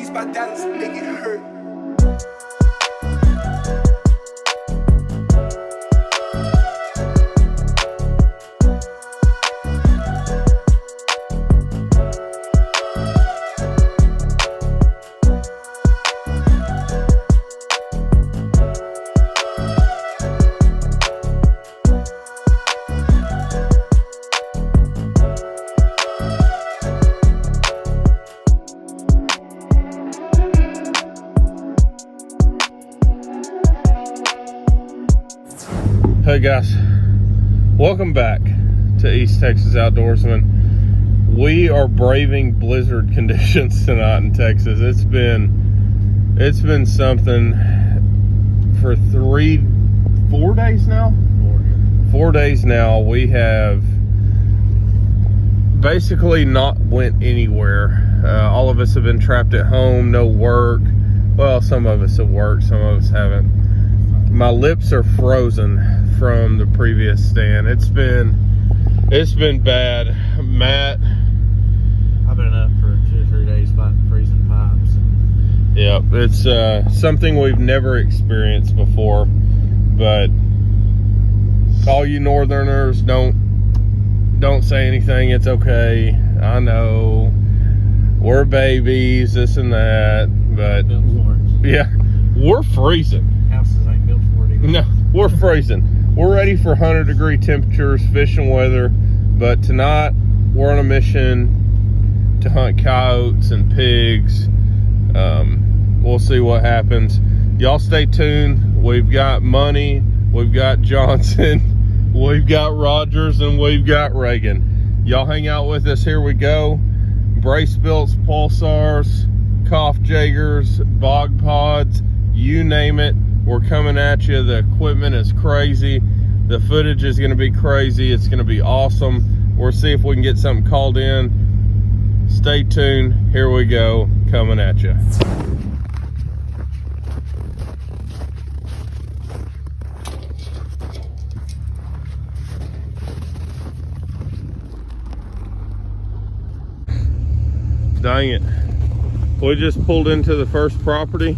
Chase by Dallas, make it hurt. Hey guys, welcome back to East Texas Outdoorsman. We are braving blizzard conditions tonight in Texas. It's been something for 4 days now. 4 days now. We have basically not went anywhere. All of us have been trapped at home, no work. Well, some of us have worked, some of us haven't. My lips are frozen from the previous stand. It's been bad. Matt, I've been up for 2 or 3 days fighting freezing pipes. yeah, it's something we've never experienced before. But all you northerners, don't say anything. It's okay. I know we're babies, this and that, but yeah, we're freezing. Houses ain't built for it either. No, we're freezing. We're ready for 100-degree temperatures, fishing weather, but tonight we're on a mission to hunt coyotes and pigs. We'll see what happens. Y'all stay tuned. We've got Money, we've got Johnson, we've got Rogers, and we've got Reagan. Y'all hang out with us. Here we go. Brace belts, Pulsars, Cough Jaggers, Bog Pods, you name it. We're coming at you. The equipment is crazy. The footage is going to be crazy. It's going to be awesome. We'll see if we can get something called in. Stay tuned. Here we go. Coming at you. Dang it. We just pulled into the first property.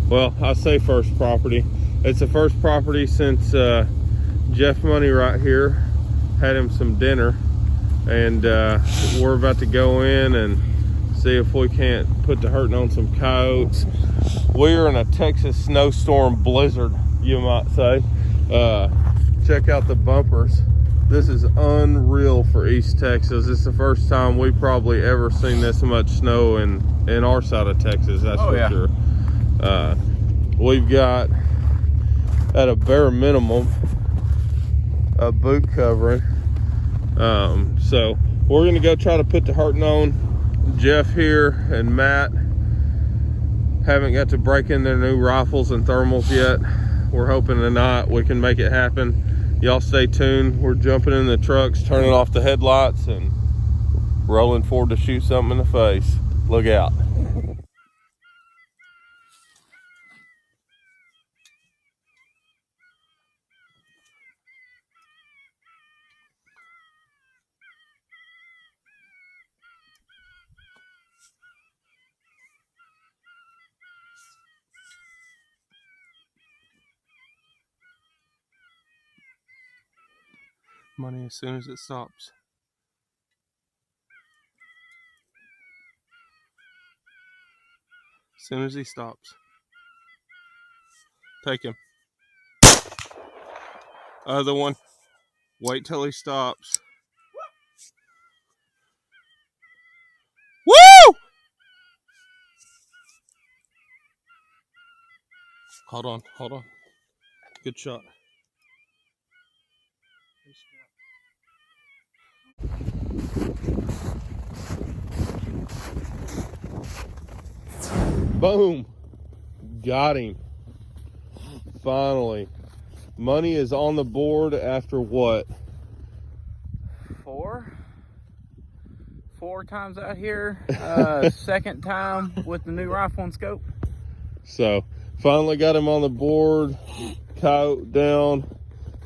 Well, I say first property. It's the first property since Jeff Money right here had him some dinner, and we're about to go in and see if we can't put the hurting on some coyotes. We're in a Texas snowstorm blizzard, you might say. Check out the bumpers. This is unreal for East Texas. It's the first time we've probably ever seen this much snow in our side of Texas, that's for sure. We've got, at a bare minimum, a boot covering. So we're gonna go try to put the hurting on. Jeff here and Matt haven't got to break in their new rifles and thermals yet. We're hoping tonight we can make it happen. Y'all stay tuned. We're jumping in the trucks, turning off the headlights, and rolling forward to shoot something in the face. Look out. Money as soon as it stops. As soon as he stops. Take him. Other one. Wait till he stops. Woo! Hold on, hold on. Good shot. Boom. Got him. Finally. Money is on the board after what? Four times out here. Second time with the new rifle and scope. So finally got him on the board. Coyote down,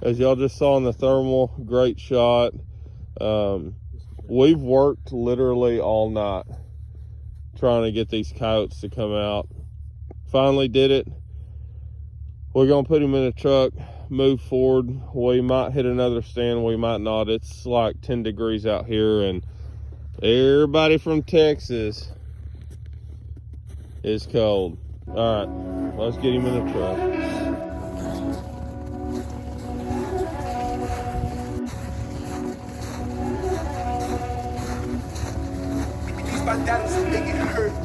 as y'all just saw in the thermal. Great shot. We've worked literally all night trying to get these coyotes to come out. Finally did it. We're gonna put him in a truck, move forward. We might hit another stand, we might not. It's like 10 degrees out here, and everybody from Texas is cold. All right, let's get him in a truck. My dad was making it hurt.